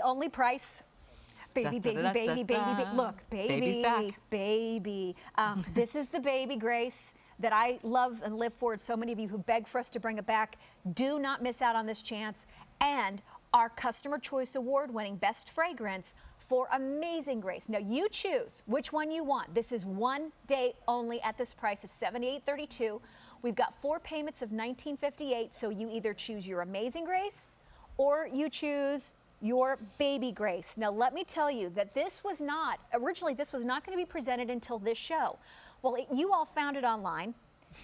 only price. Baby, baby, baby, baby, look, baby, Baby's back. baby. This is the baby Grace that I love and live for. So many of you who beg for us to bring it back. Do not miss out on this chance. And our Customer Choice Award winning Best Fragrance for Amazing Grace. Now you choose which one you want. This is one day only at this price of $78.32. We've got 4 payments of $19.58. So you either choose your Amazing Grace or you choose your Baby Grace. Now let me tell you that originally this was not going to be presented until this show. Well, you all found it online,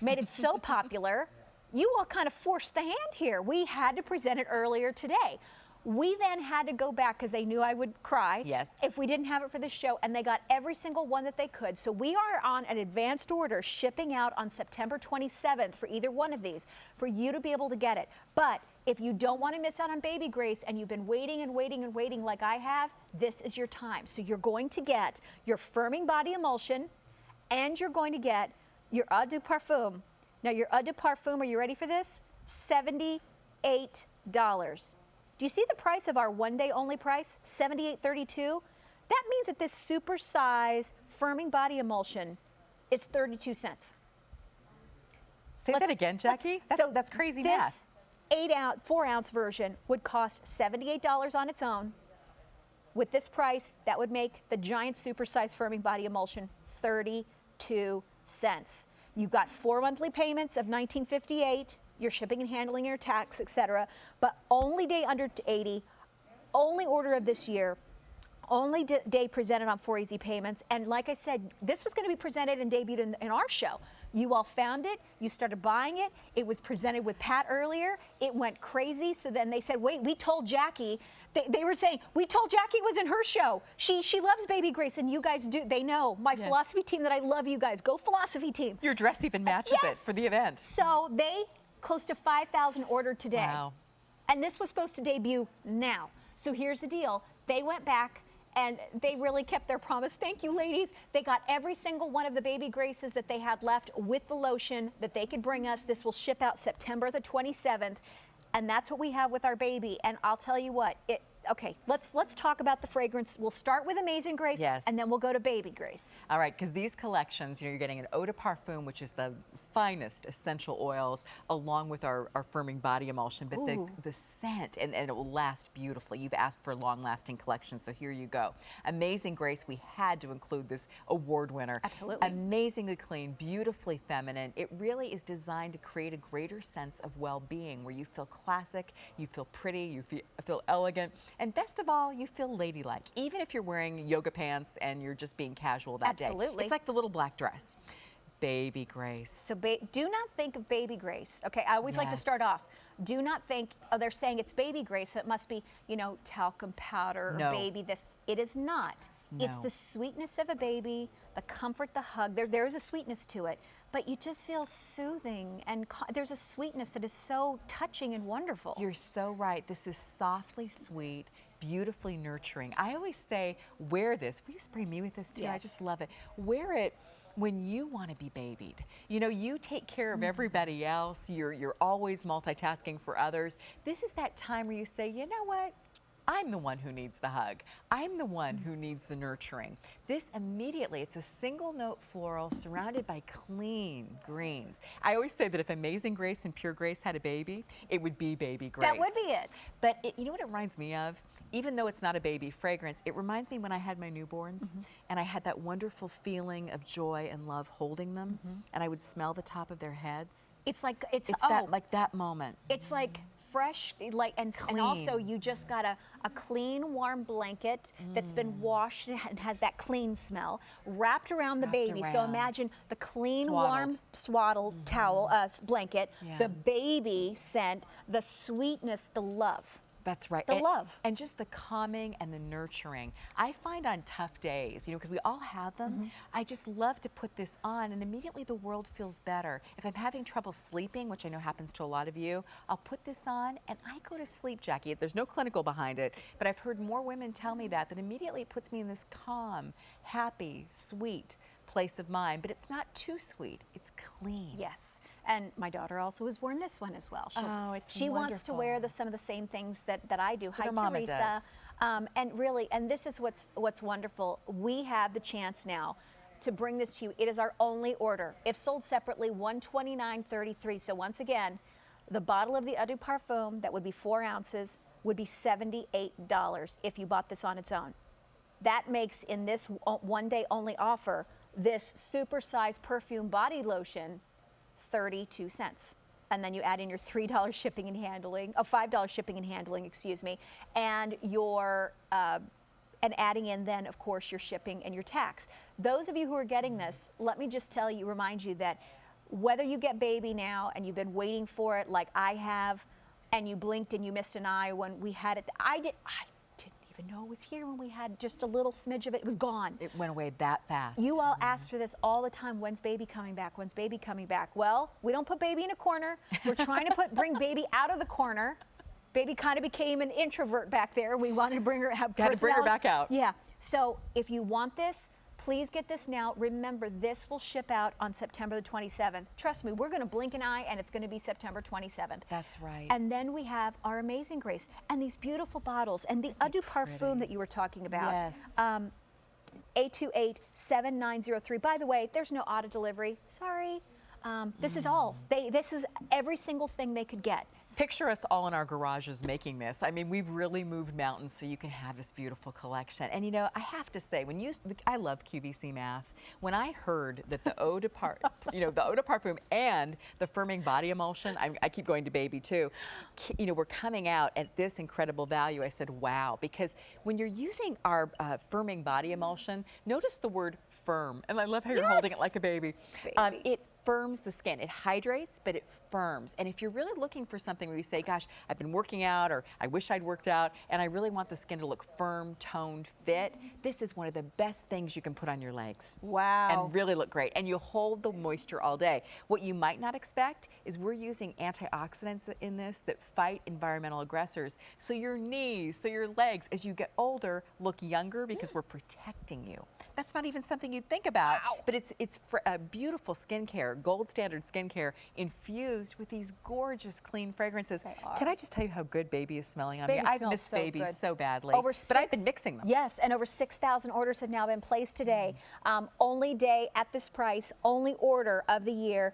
made it so popular, you all kind of forced the hand here. We had to present it earlier today. We then had to go back because they knew I would cry if we didn't have it for the show, and they got every single one that they could. So we are on an advanced order shipping out on September 27th for either one of these for you to be able to get it. But if you don't want to miss out on Baby Grace and you've been waiting and waiting and waiting like I have, this is your time. So you're going to get your firming body emulsion and you're going to get your Eau de Parfum. Now your Eau de Parfum, are you ready for this? $78. Do you see the price of our one day only price? $78.32. That means that this super size firming body emulsion is 32 cents. Say that again, Jackie. That's crazy math. This 4-ounce version would cost $78 on its own. With this price, that would make the giant super size firming body emulsion 32 cents. You've got 4 monthly payments of $19.58. Your shipping and handling, your tax, etc. But only day under 80, only order of this year, only day presented on 4 easy payments. And like I said, this was going to be presented and debuted in our show. You all found it, you started buying it, it was presented with Pat earlier, it went crazy, so then they said, wait, we told Jackie, they were saying, we told Jackie it was in her show. She loves Baby Grace, and you guys do, they know. My philosophy team that I love you guys, go philosophy team. Your dress even matches it for the event. So they close to 5,000 ordered today. Wow. And this was supposed to debut now. So here's the deal. They went back and they really kept their promise. Thank you, ladies. They got every single one of the Baby Graces that they had left with the lotion that they could bring us. This will ship out September the 27th. And that's what we have with our baby. And I'll tell you what, okay, let's talk about the fragrance. We'll start with Amazing Grace, and then we'll go to Baby Grace. All right, because these collections, you're getting an Eau de Parfum, which is the finest essential oils, along with our firming body emulsion, but the scent, and it will last beautifully. You've asked for long-lasting collections, so here you go. Amazing Grace, we had to include this award winner. Absolutely. Amazingly clean, beautifully feminine. It really is designed to create a greater sense of well-being, where you feel classic, you feel pretty, you feel elegant, and best of all, you feel ladylike, even if you're wearing yoga pants and you're just being casual that day. Absolutely. It's like the little black dress. Baby Grace. So do not think of Baby Grace. Okay, I always like to start off. Do not think, oh, they're saying it's Baby Grace, so it must be, you know, talcum powder or baby this. It is not. No. It's the sweetness of a baby, the comfort, the hug. There is a sweetness to it, but you just feel soothing, and there's a sweetness that is so touching and wonderful. You're so right. This is softly sweet, beautifully nurturing. I always say, wear this. Will you spray me with this too? I just love it. Wear it when you want to be babied. You know, you take care of everybody else. You're always multitasking for others. This is that time where you say, you know what? I'm the one who needs the hug. I'm the one who needs the nurturing. This immediately, it's a single note floral surrounded by clean greens. I always say that if Amazing Grace and Pure Grace had a baby, it would be Baby Grace. That would be it. But you know what it reminds me of? Even though it's not a baby fragrance, it reminds me when I had my newborns and I had that wonderful feeling of joy and love holding them, and I would smell the top of their heads. It's like, that moment. It's like fresh, and also you just got a clean, warm blanket that's been washed and has that clean smell wrapped around the baby. So imagine the clean, warm, swaddled towel, blanket, the baby scent, the sweetness, the love. That's right. The love. And just the calming and the nurturing. I find on tough days, you know, because we all have them, I just love to put this on and immediately the world feels better. If I'm having trouble sleeping, which I know happens to a lot of you, I'll put this on and I go to sleep, Jackie. There's no clinical behind it, but I've heard more women tell me that immediately it puts me in this calm, happy, sweet place of mind, but it's not too sweet. It's clean. Yes. And my daughter also has worn this one as well. She wants to wear some of the same things that I do. Hi, Teresa. And really, and this is what's wonderful. We have the chance now to bring this to you. It is our only order. If sold separately, $129.33. So once again, the bottle of the Eau de Parfum that would be 4 ounces would be $78 if you bought this on its own. That makes, in this one-day only offer, this super-sized perfume body lotion 32 cents. And then you add in your $3 shipping and handling, $5 shipping and handling, excuse me, and your and adding in then, of course, your shipping and your tax. Those of you who are getting this, let me just remind you that whether you get baby now and you've been waiting for it like I have, and you blinked and you missed an eye when we had it, I didn't even know it was here when we had just a little smidge of it. It was gone. It went away that fast. You all asked for this all the time. When's baby coming back? When's baby coming back? Well, we don't put baby in a corner. We're trying to bring baby out of the corner. Baby kind of became an introvert back there. We wanted to bring her, have Got to bring her back out. Yeah. So if you want this, please get this now. Remember, this will ship out on September the 27th. Trust me, we're going to blink an eye and it's going to be September 27th. That's right. And then we have our Amazing Grace and these beautiful bottles and the Eau de Parfum that you were talking about. Yes. 828-7903. By the way, there's no auto delivery. Sorry. This is all. This is every single thing they could get. Picture us all in our garages making this. I mean, we've really moved mountains so you can have this beautiful collection. And you know, I have to say, I love QVC math. When I heard that the Eau de Parfum and the firming body emulsion, I keep going to baby too, we're coming out at this incredible value. I said, wow, because when you're using our firming body emulsion, notice the word firm. And I love how you're holding it like a baby. It firms the skin. It hydrates, but it firms. And if you're really looking for something where you say, gosh, I've been working out, or I wish I'd worked out, and I really want the skin to look firm, toned, fit, this is one of the best things you can put on your legs. Wow. And really look great. And you'll hold the moisture all day. What you might not expect is we're using antioxidants in this that fight environmental aggressors. So your knees, so your legs, as you get older, look younger because we're protecting you. That's not even something you'd think about, but it's beautiful skincare, gold standard skincare, infused with these gorgeous, clean fragrances. Can I just tell you how good baby is smelling on me? I've missed baby so badly, but I've been mixing them. Yes, and over 6,000 orders have now been placed today. Only day at this price, only order of the year,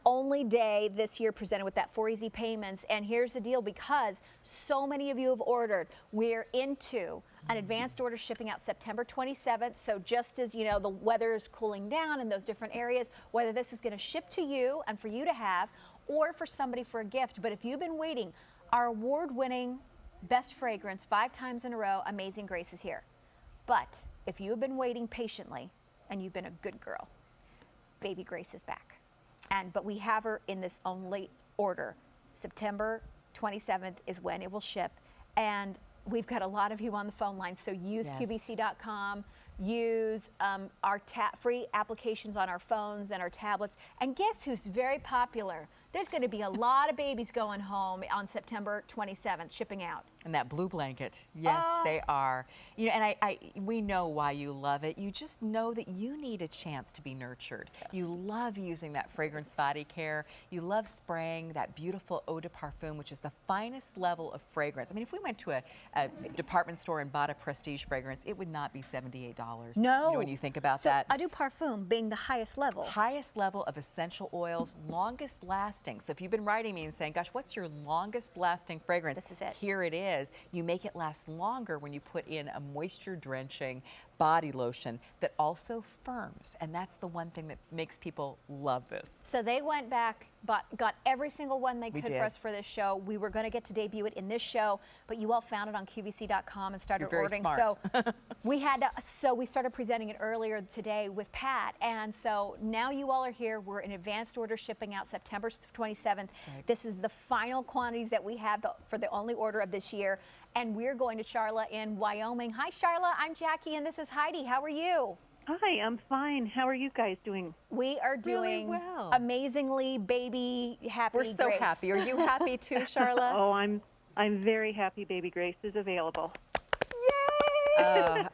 only day this year presented with that 4 easy payments. And here's the deal, because so many of you have ordered, we're into an advanced order shipping out September 27th. So just as, the weather is cooling down in those different areas, whether this is going to ship to you and for you to have, or for somebody for a gift. But if you've been waiting, our award-winning best fragrance 5 times in a row, Amazing Grace, is here. But if you have been waiting patiently and you've been a good girl, Baby Grace is back. But we have her in this only order. September 27th is when it will ship. And we've got a lot of you on the phone line, so use QVC.com, use our free applications on our phones and our tablets. And guess who's very popular? There's going to be a lot of babies going home on September 27th, shipping out. And that blue blanket, yes, they are. And we know why you love it. You just know that you need a chance to be nurtured. You love using that fragrance body care. You love spraying that beautiful Eau de Parfum, which is the finest level of fragrance. I mean, if we went to a department store and bought a prestige fragrance, it would not be $78. No. When you think about that. Eau de Parfum being the highest level. Highest level of essential oils, longest lasting. So if you've been writing me and saying, gosh, what's your longest lasting fragrance? This is it. Here it is. You make it last longer when you put in a moisture drenching body lotion that also firms. And that's the one thing that makes people love this. So they went back, got every single one they could for us for this show. We were going to get to debut it in this show, but you all found it on QVC.com and started ordering. Smart. So we had to, we started presenting it earlier today with Pat. And so now you all are here. We're in advanced order shipping out September 27th. Right. This is the final quantities that we have for the only order of this year. And we're going to Charla in Wyoming. Hi, Charla. I'm Jackie, and this is Heidi. How are you? Hi, I'm fine. How are you guys doing? We are doing really well. Amazingly baby happy. We're so Grace. happy. Are you happy too, Charla? Oh, I'm very happy Baby Grace is available. Yay!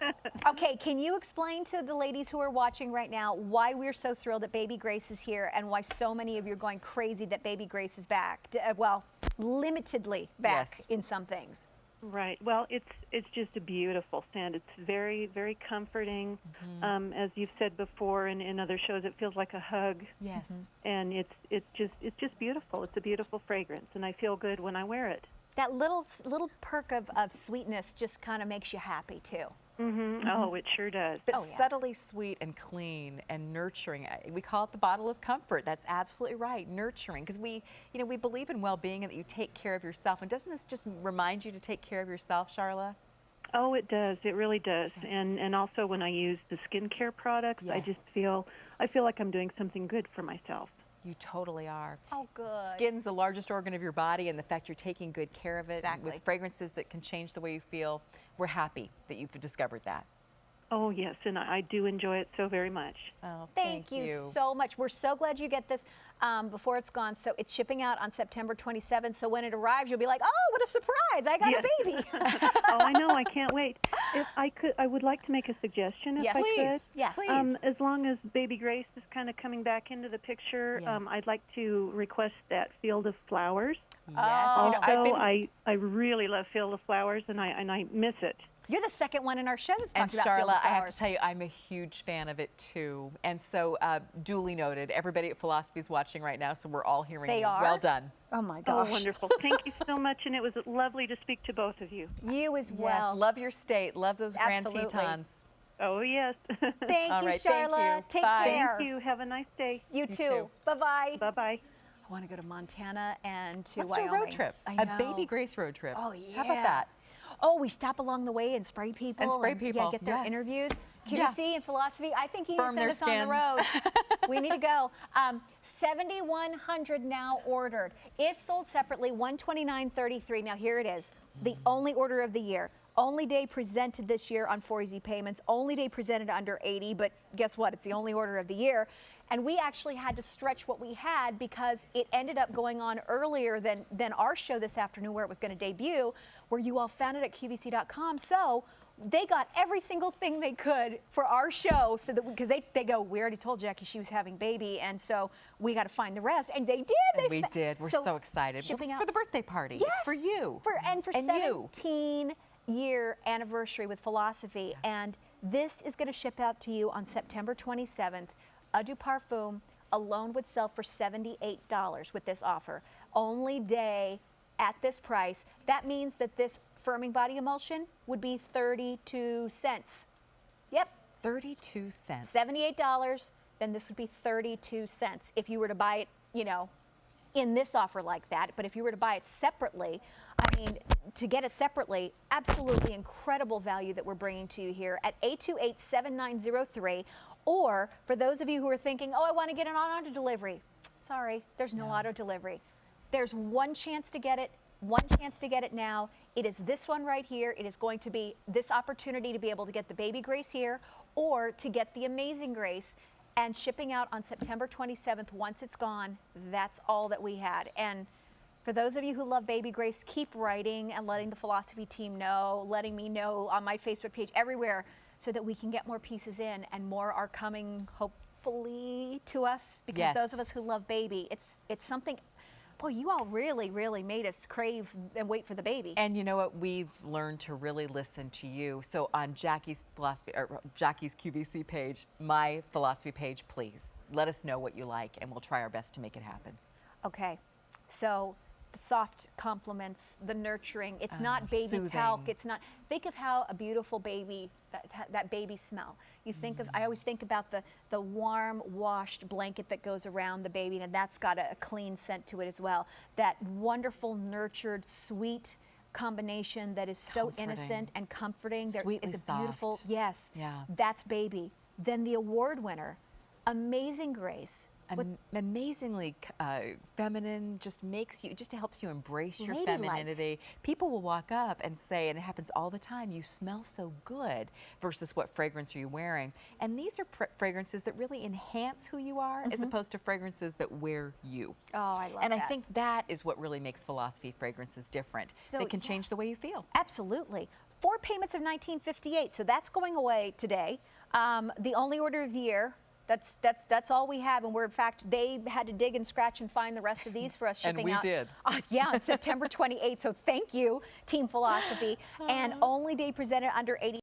Okay, can you explain to the ladies who are watching right now why we're so thrilled that Baby Grace is here and why so many of you are going crazy that Baby Grace is back? Well, limitedly back in some things. Right. Well, it's just a beautiful scent. It's very, very comforting. As you've said before in other shows, it feels like a hug. Yes. And it's just beautiful. It's a beautiful fragrance, and I feel good when I wear it. That little perk of sweetness just kind of makes you happy too. Oh, it sure does. But Oh, yeah. subtly sweet and clean and nurturing. We call it the bottle of comfort. That's absolutely right, nurturing. Because we believe in well-being and that you take care of yourself. And doesn't this just remind you to take care of yourself, Charla? Oh, it does. It really does. And also when I use the skincare products, I Yes. just feel like I'm doing something good for myself. You totally are. Oh, good. Skin's the largest organ of your body, and the fact you're taking good care of it Exactly. with fragrances that can change the way you feel, we're happy that you've discovered that. Oh, yes, and I do enjoy it so very much. Oh, Thank you so much. We're so glad you get this before it's gone. So it's shipping out on September 27th. So when it arrives, you'll be like, oh, what a surprise. I got Yes. a baby. Oh, I know. I can't wait. If I would like to make a suggestion, if Yes. I Please. could. Yes. Please. As long as Baby Grace is kind of coming back into the picture, Yes. I'd like to request that Field of Flowers. Yes. Oh. Also, I really love Field of Flowers, and I miss it. You're the second one in our show that's And talked about Field Charla, of I have Flowers. to tell you, I'm a huge fan of it too. And so, duly noted, everybody at Philosophy is watching right now, so we're all hearing They you. are? Well done. Oh, my Oh, gosh. wonderful. Thank you so much, and it was lovely to speak to both of you. You as Yes, well. love your state. Love those Grand Absolutely. Tetons. Oh, yes. Thank All you, right, thank Charla. you. Take Bye. care. Thank you. Have a nice day. You You too. too. Bye-bye. Bye-bye. I want to go to Montana and to Let's do Wyoming. a road trip. I A know. Baby Grace road trip. Oh, yeah. How about that? Oh, we stop along the way and spray people. And spray Yeah, people, get their yes. interviews. Yeah. QVC and Philosophy. I think you need to Firm send their us on the skin. road. We need to go. 7,100 now ordered. If sold separately, $129.33. Now here it is. The only order of the year. Only day presented this year on 4 Easy Payments. Only day presented under 80, but guess what? It's the only order of the year. And we actually had to stretch what we had because it ended up going on earlier than our show this afternoon where it was going to debut, where you all found it at QVC.com. So they got every single thing they could for our show so that because they go, we already told Jackie she was having baby, and so we got to find the rest. And they did. And we did. We're so excited. Well, shipping it's out for the birthday party. Yes, It's for you. For you. 17-year anniversary with Philosophy. And this is going to ship out to you on September 27th. Eau de Parfum alone would sell for $78 with this offer. Only day at this price. That means that this firming body emulsion would be 32 cents. Yep, 32 cents. $78, then this would be 32 cents if you were to buy it, in this offer like that. But if you were to buy it separately, I mean, to get it separately, absolutely incredible value that we're bringing to you here at 828-7903. Or for those of you who are thinking, oh, I want to get an auto delivery. Sorry, there's no auto delivery. There's one chance to get it, one chance to get it now. It is this one right here. It is going to be this opportunity to be able to get the Baby Grace here or to get the Amazing Grace, and shipping out on September 27th. Once it's gone, that's all that we had. And for those of you who love Baby Grace, keep writing and letting the Philosophy team know, letting me know on my Facebook page, everywhere, so that we can get more pieces in, and more are coming, hopefully, to us, because Yes. those of us who love baby, it's something. Boy, you all really, really made us crave and wait for the baby. And you know what? We've learned to really listen to you. So on Jackie's Philosophy, or Jackie's QVC page, my Philosophy page, please let us know what you like, and we'll try our best to make it happen. Okay, so the soft compliments, the nurturing. It's not baby soothing. talc. It's not. Think of how a beautiful baby, that baby smell. You think of. I always think about the warm, washed blanket that goes around the baby, and that's got a clean scent to it as well. That wonderful, nurtured, sweet combination that is so Comforting. innocent and comforting. There Sweetly is a beautiful. soft. Yes. Yeah. That's baby. Then the award winner, Amazing Grace. Amazingly feminine, just helps you embrace your Ladylike. femininity. People will walk up and say, and it happens all the time, you smell so good, versus what fragrance are you wearing? And these are fragrances that really enhance who you are, as opposed to fragrances that wear you. Oh, I love And that. I think that is what really makes Philosophy fragrances different. So, They can yeah. change the way you feel. Absolutely. 4 payments of $19.58, so that's going away today. The only order of the year, That's all we have, and we're in fact they had to dig and scratch and find the rest of these for us shipping And we out. did. Yeah, on September 28th. So thank you, Team Philosophy. And only day presented under 80.